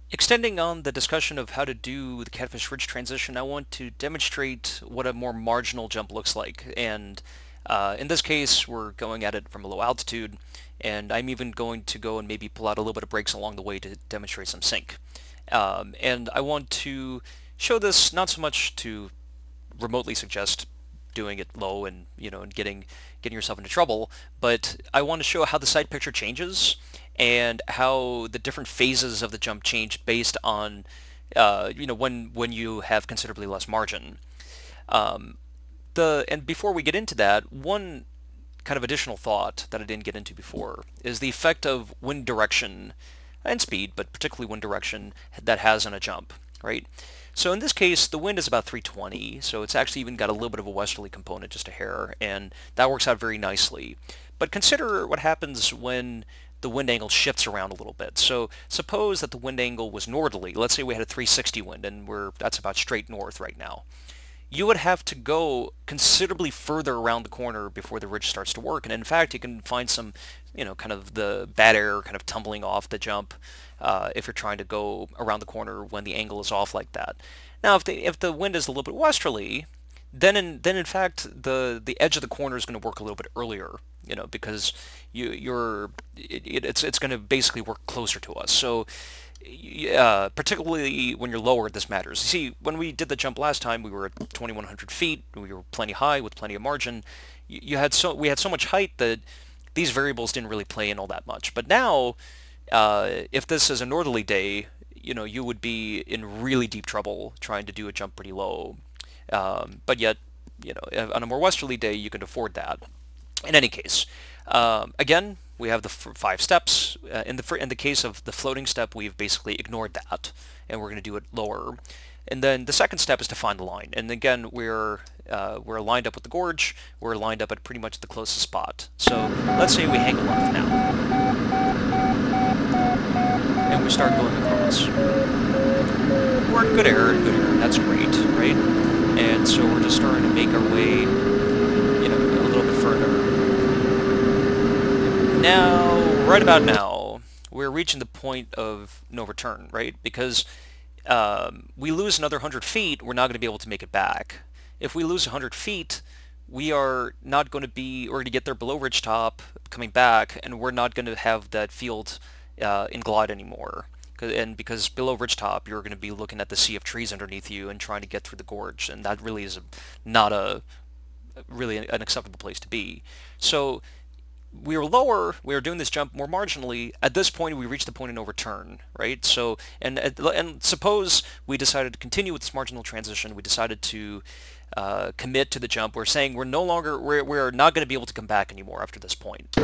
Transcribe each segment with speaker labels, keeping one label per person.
Speaker 1: Extending on the discussion of how to do the Catfish Ridge transition, I want to demonstrate what a more marginal jump looks like. And in this case, we're going at it from a low altitude, and I'm even going to go and maybe pull out a little bit of brakes along the way to demonstrate some sync. And I want to show this not so much to remotely suggest doing it low and and getting yourself into trouble, but I want to show how the side picture changes and how the different phases of the jump change based on when you have considerably less margin. Um, the and before we get into that, one kind of additional thought that I didn't get into before is the effect of wind direction and speed, but particularly wind direction that has on a jump, right? So in this case, the wind is about 320, so it's actually even got a little bit of a westerly component, just a hair, and that works out very nicely. But consider what happens when the wind angle shifts around a little bit. So suppose that the wind angle was northerly. Let's say we had a 360 wind, and that's about straight north right now. You would have to go considerably further around the corner before the ridge starts to work. And in fact, you can find some, kind of the bad air kind of tumbling off the jump if you're trying to go around the corner when the angle is off like that. Now, if the wind is a little bit westerly, then in fact the edge of the corner is going to work a little bit earlier, because it's going to basically work closer to us. So particularly when you're lower, this matters. You see, when we did the jump last time, we were at 2,100 feet. We were plenty high with plenty of margin. We had so much height that these variables didn't really play in all that much. But now, if this is a northerly day, you would be in really deep trouble trying to do a jump pretty low. But yet, on a more westerly day, you can afford that. In any case, again, we have the five steps. In the case of the floating step, we've basically ignored that, and we're going to do it lower. And then the second step is to find the line. And again, we're lined up with the gorge. We're lined up at pretty much the closest spot. So let's say we hang a left now, and we start going across. We're in good air, That's great, right? And so we're just starting to make our way, a little bit further. Now, right about now, we're reaching the point of no return, right? Because we lose another 100 feet, we're not going to be able to make it back. If we lose 100 feet, we are not going to be, we're going to get there below ridgetop, coming back, and we're not going to have that field in glide anymore. And because below ridgetop, you're going to be looking at the sea of trees underneath you and trying to get through the gorge, and that really is not a really an acceptable place to be. So we are lower, we are doing this jump more marginally. At this point, we reach the point of no return, right? So, and suppose we decided to continue with this marginal transition. We decided to commit to the jump. We're saying we're not going to be able to come back anymore after this point.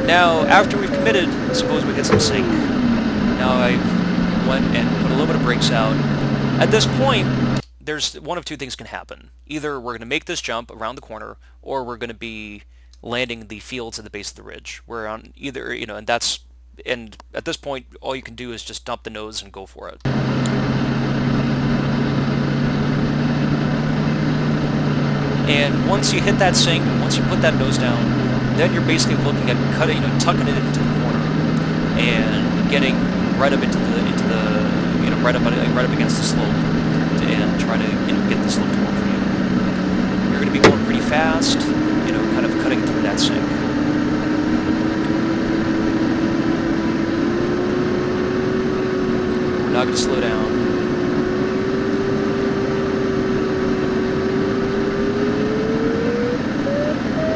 Speaker 1: Now, after we've committed, suppose we hit some sync. Now I went and put a little bit of brakes out. At this point, there's one of two things can happen. Either we're going to make this jump around the corner, or we're going to be landing the fields at the base of the ridge. We're on either, and at this point, all you can do is just dump the nose and go for it. And once you hit that sync, once you put that nose down, then you're basically looking at tucking it into the corner and getting right up into the right up against the slope and try to get the slope to work for you. You're going to be going pretty fast, kind of cutting through that sync. We're not going to slow down.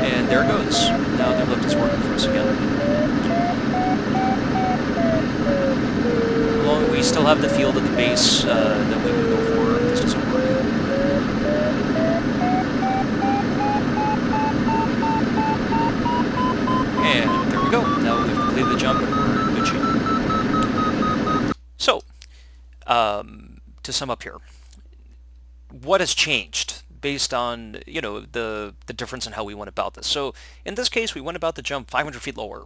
Speaker 1: And there it goes. Now the lift is working for us again. Well, we still have the field at the base that we would go for if this doesn't work. And there we go. Now we've completed the jump and we're in good shape. So, to sum up here, what has changed based on the difference in how we went about this? So in this case, we went about the jump 500 feet lower,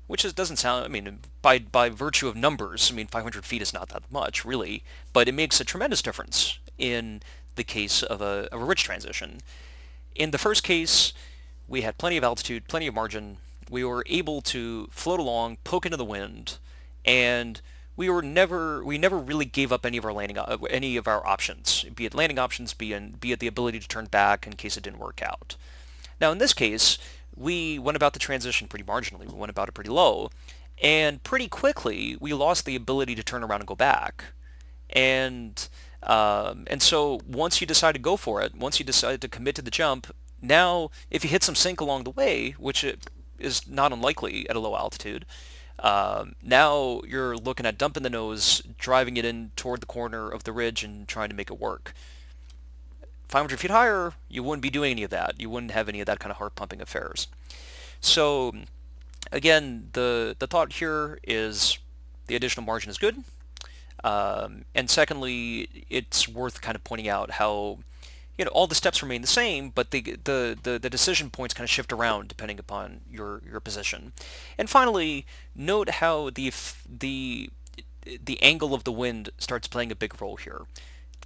Speaker 1: which doesn't sound, by virtue of numbers, 500 feet is not that much, really, but it makes a tremendous difference in the case of a ridge transition. In the first case, we had plenty of altitude, plenty of margin. We were able to float along, poke into the wind, and we never really gave up any of our any of our options, be it landing options, be it the ability to turn back in case it didn't work out. Now in this case, we went about the transition pretty marginally. We went about it pretty low, and pretty quickly we lost the ability to turn around and go back. And so once you decide to go for it, once you decide to commit to the jump, now if you hit some sink along the way, which it is not unlikely at a low altitude, now you're looking at dumping the nose, driving it in toward the corner of the ridge, and trying to make it work. 500 feet higher, you wouldn't be doing any of that. You wouldn't have any of that kind of heart pumping affairs. So again, the thought here is the additional margin is good. And secondly, it's worth kind of pointing out how all the steps remain the same, but the decision points kind of shift around depending upon your position. And finally, note how the angle of the wind starts playing a big role here.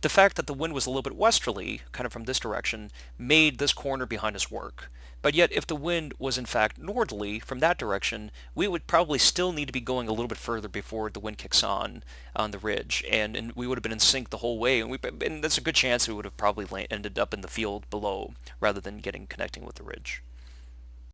Speaker 1: The fact that the wind was a little bit westerly, kind of from this direction, made this corner behind us work. But yet, if the wind was in fact northerly from that direction, we would probably still need to be going a little bit further before the wind kicks on the ridge, and we would have been in sync the whole way, and there's a good chance we would have probably ended up in the field below rather than connecting with the ridge.